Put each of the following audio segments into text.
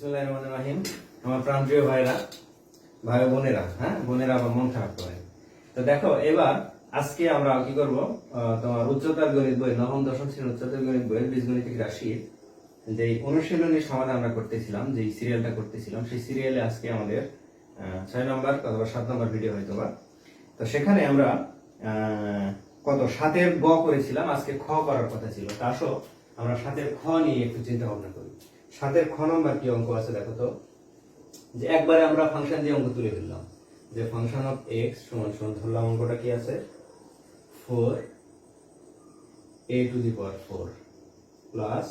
বিসমিল্লাহির রহমানির রহিম। আমার প্রাণপ্রিয় ভাইরা, ভাই বোনেরা, বোনেরা আবার মন খারাপ করে। তো দেখো, এবার আজকে আমরা কি করব, তোমার উচ্চতর গণিত বই, নবম দশম শ্রেণীর উচ্চতর গণিত বইয়ের বীজগণিতিক রাশির যে অনুশীলনী সমাধান আমরা করতেছিলাম, যে সিরিয়ালটা করতেছিলাম, সেই সিরিয়ালে আজকে আমাদের 6 নম্বর অথবা 7 নম্বর ভিডিও হয়তো বা। তো সেখানে আমরা কত 7-এর গ করেছিলাম, আজকে খ করার কথা ছিল। তা আসো আমরা 7-এর খ নিয়ে একটু চিন্তা ভাবনা করি। 7-এর খ নম্বর কি অঙ্ক আছে দেখো তো। যে একবারে আমরা ফাংশন দিয়ে অঙ্ক তুলে ফেললাম, যে ফাংশন অফ এক্স সমান সমান ধরলাম অঙ্কটা কি আছে, 4a to the power 4 plus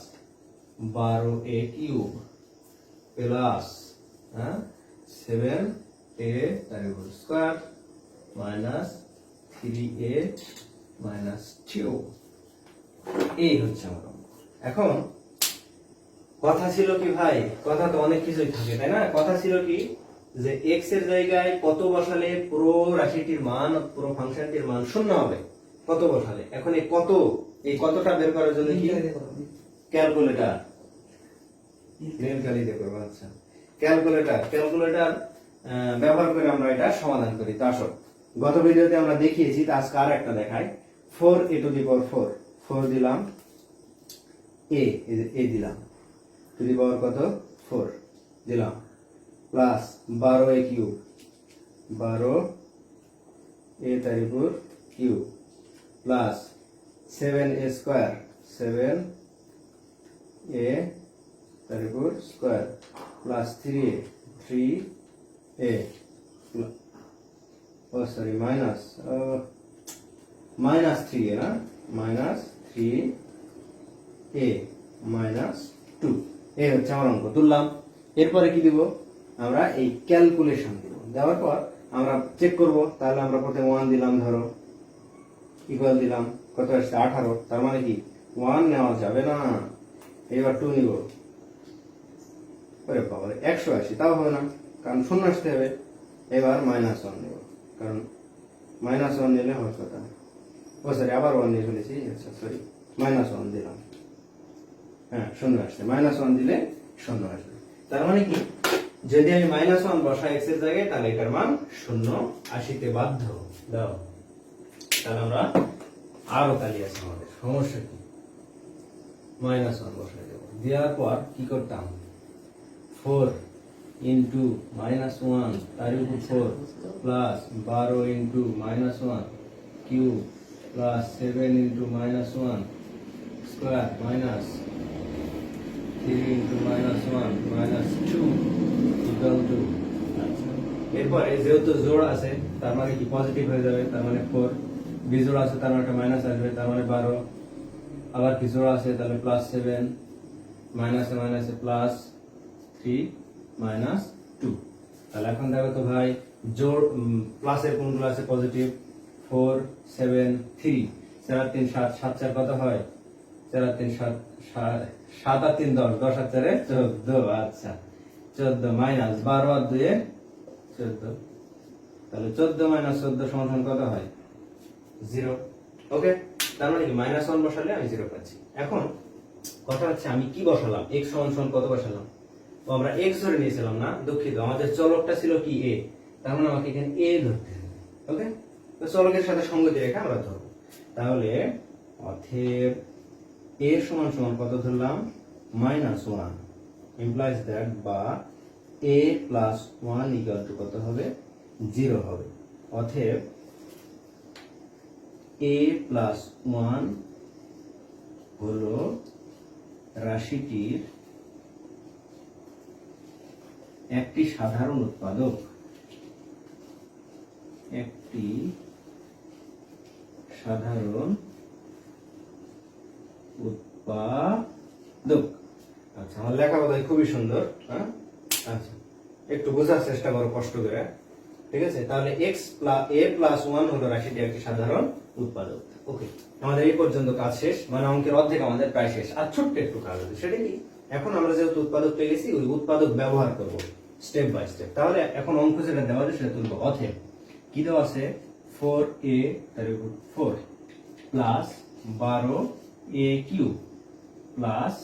12a cube plus 7a তার উপর স্কয়ার মাইনাস 3a মাইনাস 2। এই হচ্ছে আমার অঙ্ক। এখন কথা ছিল কি ভাই, কথা তো অনেক কিছুই থাকে তাই না। কথা ছিল কি যে x এর জায়গায় কত বসালে পুরো রাশিটির মান, পুরো ফাংশনটির মান শূন্য হবে, কত বসালে। এখন এই কত, এই কতটা বের করার জন্য কি ক্যালকুলেটর, নীলকালি দিয়ে করব। আচ্ছা, ক্যালকুলেটর ব্যবহার করে আমরা এটা সমাধান করি। তো আসো, গত ভিডিওতে আমরা দেখিয়েছি, তা আজকে আর একটা দেখাই। 4a টু দি পাওয়ার 4 দিলাম, a দিলাম, টু দি পাওয়ার কত 4 দিলাম, প্লাস 12a কিউব, 12a তার উপর cube plus 7a square, 7a তার উপর square plus 3a sorry minus 3a না, মাইনাস 3a মাইনাস 2। এই হচ্ছে আমার অঙ্ক তুললাম। এরপরে কি দিব, আমরা এই ক্যালকুলেশন দিব। দেওয়ার পর আমরা চেক করব। তাহলে আমরা প্রথমে 1 দিলাম, ধরো ইকুয়াল দিলাম, কত আসছে 18। তার মানে কি 1 নেওয়া যাবে না, এবার 2 নিব। ওরে বাবা, 180, তাও হবে না, কারণ শূন্য আসতে হবে। এবার -1 নিব, কারণ -1 নিলে হয় কথা। ও সরি, আবার 1 নিয়ে ফেলেছি। আচ্ছা সরি, -1 দিলাম। হ্যাঁ, শূন্য আসছে, -1 দিলে শূন্য আসবে। তার মানে কি, যদি আমি -1 বসাই x এর জায়গায়, তাহলে এটার মান শূন্য আসিতে বাধ্য। দাও, তাহলে আমরা আরো কালি আছে আমাদের, সমস্যা কি, -1 বসাই দেব। দেওয়ার পর কি করতাম, 4 ইন্টু -1 তার উপর 4 plus 12 into -1 cube plus 7 into -1 square minus 3 into -1 minus 2 equal to. এরপরে যেহেতু জোড় আছে, তার মানে কি পজিটিভ হয়ে যাবে, তার মানে 4। বিজোড় আছে, তার মানে একটা মাইনাস আসবে, তার মানে 12। আবার কি জোড় আছে, তাহলে প্লাস 7, মাইনাসে মাইনাসে প্লাস 3 মাইনাস 2। তাহলে এখন দেখো তো ভাই, জোড় প্লাসের কোনগুলো আছে পজিটিভ, 4 7 3, 4 আর 3 7, 7 4 কত হয়, 4 আর 3 7, 7 আর 3 10, 10 আর 4 14। আচ্ছা, 14 মাইনাস 12 আর 2 14। তাহলে 14 মাইনাস 14 সমান কত হয়, 0। ওকে, তার মানে কি -1 বসালে আমি 0 পাচ্ছি। এখন কথা হচ্ছে আমি কি বসালাম, x সমান কত বসালাম। তো আমরা x ধরে নিয়েছিলাম না, দুঃখিত, আমাদের চলকটা ছিল কি a, তার মানে আমাকে এখানে a ধরতে হবে। ওকে, তো চলকের সাথে সঙ্গতি রেখে আমরা ধরব। তাহলে অতএব a সমান কত ধরলাম, -1 implies that বা a plus 1 equal to কত হবে, 0 হবে। অতএব a plus 1 হলো রাশিটির একটি সাধারণ উৎপাদক, একটি সাধারণ উৎপাদক। আচ্ছা, আমার লেখা বোধহয় খুবই সুন্দর। হ্যাঁ, আচ্ছা, একটু বোঝার চেষ্টা করো কষ্ট করে, ঠিক আছে। তাহলে a plus 1 হলো রাশিটি একটি সাধারণ উৎপাদক। ওকে, আমাদের এই পর্যন্ত কাজ শেষ, মানে অঙ্কের অর্ধেক আমাদের প্রায় শেষ। আর ছোট্ট একটু কাজ আছে, সেটা কি, এখন আমরা যেহেতু উৎপাদক পেয়ে গেছি, ওই উৎপাদক ব্যবহার করব স্টেপ বাই স্টেপ। তাহলে এখন অঙ্ক যেটা দেওয়া আছে সেটা তুলবো। অতএব কি দেওয়া আছে, 4a তার উপর 4 plus 12a cube plus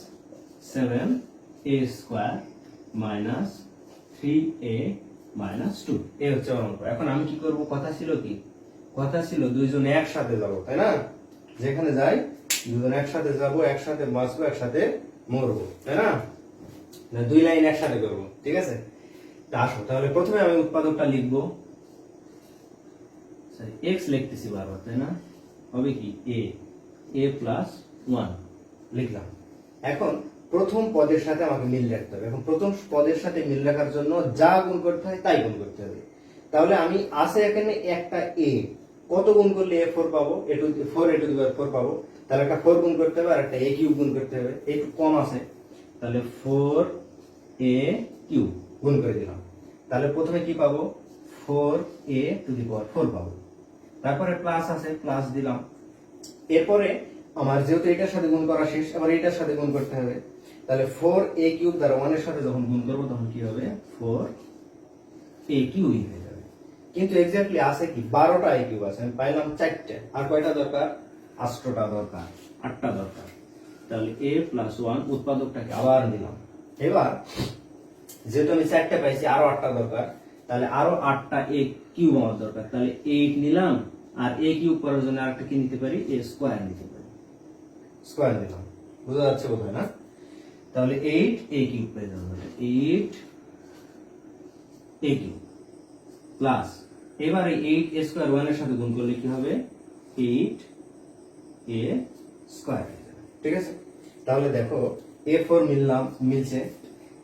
7a square minus 3a minus 2 এই হচ্ছে আমার অঙ্ক। এখন আমি কি করব, কথা ছিল কি, কথা ছিল দুইজনে একসাথে যাব, তাই না? যেখানে যাই দুজন একসাথে যাব, একসাথে বাঁচবো, একসাথে মরবো, তাই না? দুই লাইন একসাথে করব, ঠিক আছে? তা আসো তাহলে প্রথমে আমি উৎপাদকটা লিখবো, সরি x লিখতেছি বারবার, তাই না? হবে কি a প্লাস 1 লিখলাম। এখন প্রথম পদের সাথে আমাকে মিল রাখতে হবে। এখন প্রথম পদের সাথে মিল রাখার জন্য যা গুণ করতে হয় তাই গুণ করতে হবে। তাহলে আমি আছে এখানে একটা a, কত গুণ করলে a4 পাবো, a4 পাবো, তাহলে একটা 4 গুণ করতে হবে আর একটা a কিউব গুণ করতে হবে, একটু কম আছে, তাহলে 4a কিউব গুণ করে দিলাম। তাহলে প্রথমে কি পাবো, 4a⁴ পাবো, তারপরে প্লাস আছে, প্লাস দিলাম। এরপরে আমার যেহেতু এটার সাথে গুণ করা শেষ, এবার এটার সাথে গুণ করতে হবে। তাহলে 4a³ দ্বারা 1 এর সাথে যখন গুণ করব তখন কি হবে, 4a³ হয়ে যাবে। কিন্তু এক্স্যাক্টলি আছে কি 12টা a³ আছে, আমি পাইলাম 4টে, আর কয়টা দরকার, 8টা দরকার, 8টা দরকার। তাহলে a প্লাস 1 উৎপাদকটাকে আবার দিলাম। এবার যেহেতু আমি 4টে পাইছি, আরো 8টা দরকার, তাহলে আরো 8টা a³ আমার দরকার, তাহলে 8 নিলাম। আর a³ করার জন্য আরেকটা কি নিতে পারি, a² নিতে পারি, স্কয়ার দিলাম। বুঝা যাচ্ছে বোধহয় না? তাহলে 8a³ পেয়ে যাবো, 8a³ প্লাস, এবারে 8a² 1 এর সাথে গুণ করলে কি হবে, 8a² হয়ে যাবে, ঠিক আছে? তাহলে দেখো a4 মিলছে,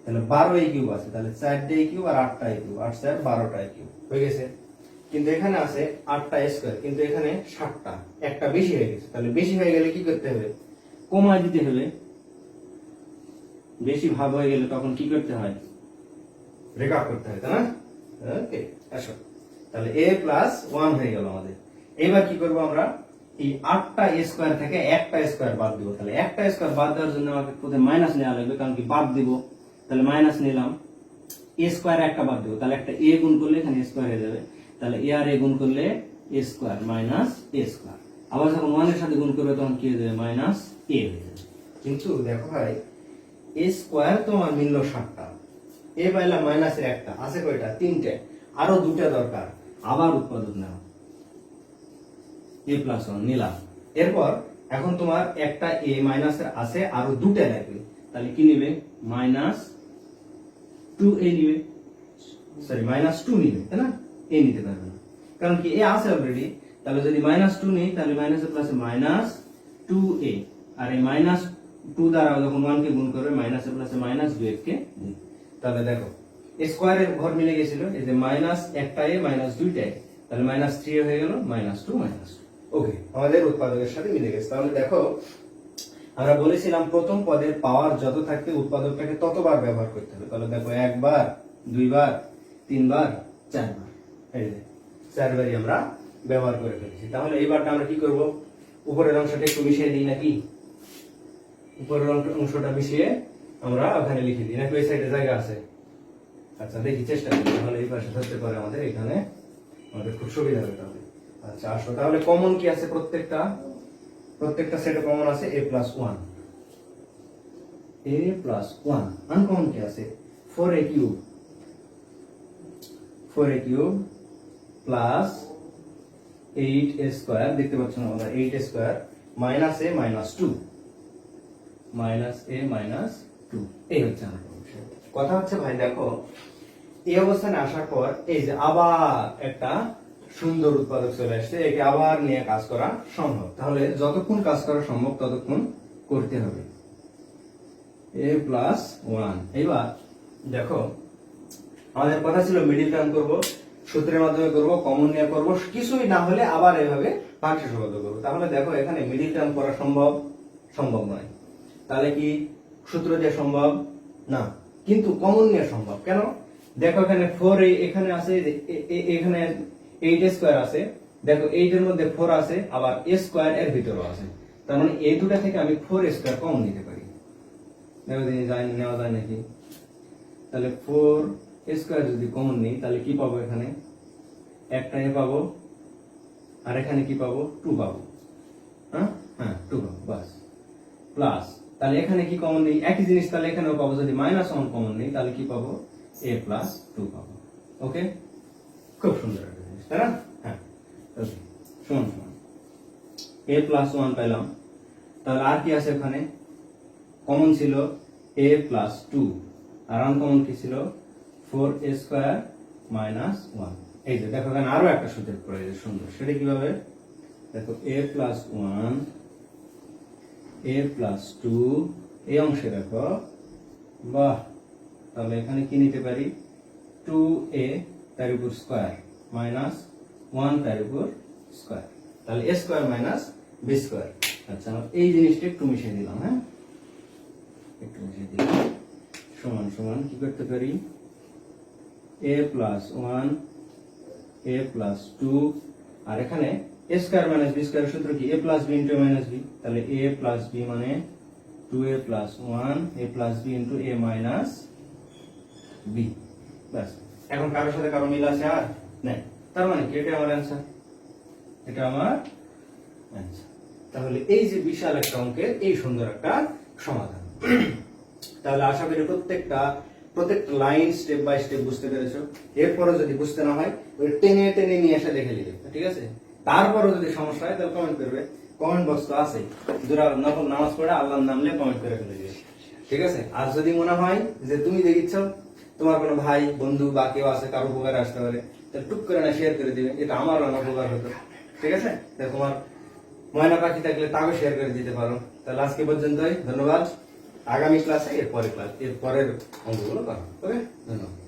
তাহলে 12a³ আছে, তাহলে 4a³ আর 8a³ 8 4 12a³ হয়ে গেছে। কিন্তু এখানে আছে 8a², কিন্তু এখানে 7টা, একটা বেশি হয়ে গেছে। তাহলে বেশি হয়ে গেলে কি করতে হবে, কমায় দিতে হবে। বেশি ভাগ হয়ে গেলে তখন কি করতে হয়, রেখা করতে হয়, তাই না? ওকে, আসো তাহলে a প্লাস 1 হয়ে গেল আমাদের। এবার কি করব, আমরা এই 8টা a² থেকে একটা স্কয়ার বাদ দিব। তাহলে একটা স্কয়ার বাদ দেওয়ার জন্য আমাকে প্রথমে মাইনাস নেওয়া লাগবে, কারণ কি বাদ দিব। তাহলে মাইনাস নিলাম, a² একটা বাদ দিব, তাহলে একটা a গুণ করলে এখানে a² হয়ে যাবে। তাহলে a আর a গুণ করলে a² মাইনাস a²। আবার যখন 1 এর সাথে গুণ করবে তখন কি হয়ে যাবে, মাইনাস a হয়ে যাবে। কিন্তু দেখো ভাই, a² তো আমার মিলল 7টা, a পাইলাম মাইনাসের একটা, আছে কয়টা, 3টে, আরো 2টা দরকার। আবার উৎপাদক নাও, a প্লাস 1 নিলাম। এরপর এখন তোমার একটা a মাইনাসের আছে, আরো 2টা লাগবে, তাহলে কি নিবে, মাইনাস 2a নিবে, সরি মাইনাস 2 নিবে, তাই না? a নিতে পারবে না, কারণ কি a আছে অলরেডি। তাহলে যদি মাইনাস 2 নেই, তাহলে মাইনাসে প্লাসে মাইনাস 2a, আর এই মাইনাস 2 দ্বারা যখন 1 কে গুণ করবে, মাইনাসে প্লাসে মাইনাস 2 কে গুণ। তাহলে দেখো স্কয়ারের ঘর মিলে গেছিল, এই যে মাইনাস একটা a মাইনাস 2টা a, তাহলে মাইনাস 3 হয়ে গেল, মাইনাস 2 মাইনাস 2। ওকে, আমাদের উৎপাদকের সাথে মিলে গেছে। তাহলে দেখো আমরা বলেছিলাম প্রথম পদের পাওয়ার যত থাকবে উৎপাদকটাকে ততবার ব্যবহার করতে হবে। তাহলে দেখো একবার, দুইবার, তিনবার, চারবার, এই যে 4বারই আমরা ব্যবহার করে ফেলেছি। তাহলে এইবারটা আমরা কি করব, উপরের অংশটা একটু মিশিয়ে দিই নাকি, উপরের অংশটা মিশিয়ে আমরা ওখানে লিখে দিই নাকি, ওই সাইডে জায়গা আছে? আচ্ছা দেখি, চেষ্টা করি, তাহলে এই পাশে ধরতে পারে আমাদের, এখানে আমাদের খুব সুবিধা হবে। তাহলে আচ্ছা আসো, তাহলে কমন কি আছে, প্রত্যেকটা সেটে কমন আছে a প্লাস 1, আনকমন কি আছে, 4a³ প্লাস 8a² দেখতে পাচ্ছ না আমরা, 8a² মাইনাস a মাইনাস 2, এই হচ্ছে আমার বিষয়। কথা হচ্ছে ভাই দেখো, এই অবস্থানে আসার পর এই যে আবার একটা সুন্দর উৎপাদক চলে আসছে, একে আবার নিয়ে কাজ করা সম্ভব। তাহলে যতক্ষণ কাজ করা সম্ভব ততক্ষণ করতে হবে। a প্লাস 1, এবার দেখো আমাদের কথা ছিল মিডিল টার্ম করব, সূত্রের মাধ্যমে করব, কমন নিয়ে করব, কিছুই না হলে আবার এভাবে ভাগশেষবদ্ধ করব। তাহলে দেখো এখানে মিডিল টার্ম করা সম্ভব নয়। তাহলে কি সূত্র দিয়ে সম্ভব না, কিন্তু কমন নিয়ে সম্ভব। কেন, দেখো এখানে 4a এখানে আছে, এখানে 8a² আছে, দেখো 8 এর মধ্যে 4 আছে, আবার a² এর ভিতরেও আছে, তার মানে এই দুটা থেকে আমি 4a² কমন নিতে পারি। নেওয়া যায় নাকি? তাহলে 4a² যদি কমন নিই তাহলে কি পাবো, এখানে একটা a পাবো, আর এখানে কি পাবো, 2 পাবো। হ্যাঁ 2 পাবো, বাস। প্লাস তাহলে এখানে কি কমন নেই, একই জিনিস তাহলে এখানেও পাবো, যদি মাইনাস ওয়ান কমন নেই তাহলে কি পাবো, a প্লাস টু পাবো। ওকে, খুব সুন্দর একটা জিনিস, তাই না? হ্যাঁ, ওকে, সমান সমান a প্লাস ওয়ান পেলাম। তাহলে আর কি আছে ওখানে, কমন ছিল a প্লাস টু, আর আনকমন কি ছিল 4a স্কয়ার মাইনাস ওয়ান। এই যে দেখো এখানে আরো একটা সূত্র পড়ে গেছে সুন্দর, সেটা কিভাবে দেখো, a plus one, a plus two, এই অংশে দেখো, বাহ, তাহলে এখানে কি নিতে পারি, 2a তার উপর স্কয়ার মাইনাস 1 তার উপর স্কয়ার, তাহলে a square minus b square. আচ্ছা, আমরা এই জিনিসটা একটু মিশিয়ে দিলাম, হ্যাঁ একটু মিশিয়ে দিলাম, সমান সমান কি করতে পারি, a plus one, a plus two, আর এখানে a square minus b square সূত্র কি, a plus b into a minus b, তাহলে a প্লাস b মানে 2a plus one, a plus b into a minus b। ব্যাস, এখন কারোর সাথে কারো মিল আছে আর নাই, তার মানে কি এটা আমার অ্যান্সার, এটা আমার অ্যান্সার। তাহলে এই যে বিশাল একটা অঙ্কের এই সুন্দর একটা সমাধান। তাহলে আশা করি প্রত্যেকটা লাইন স্টেপ বাই স্টেপ বুঝতে পেরেছো। এরপরে যদি বুঝতে না হয় ওই টেনে টেনে নিয়ে এসে দেখে নিবে, ঠিক আছে? তারপরে যদি সমস্যা হয় তাহলে কমেন্ট করবে, কমেন্ট বক্স তো আছে, যারা নফল নামাজ পড়ে আল্লাহর নাম নিয়ে কমেন্ট করে ফেলে দিবে, ঠিক আছে? আর যদি মনে হয় যে তুমি দেখিচ্ছ তোমার কোনো ভাই বন্ধু বা কেউ আছে কারো উপকার আসতে পারে, তাহলে টুক করে না শেয়ার করে দিবে, এটা আমার অনেক উপকার হতো, ঠিক আছে? তাহলে তোমার ময়না পাখি থাকলে তাও শেয়ার করে দিতে পারো। তাহলে আজকে পর্যন্তই, ধন্যবাদ। আগামী ক্লাসে এর পরের অঙ্কগুলো করো, ওকে? ধন্যবাদ।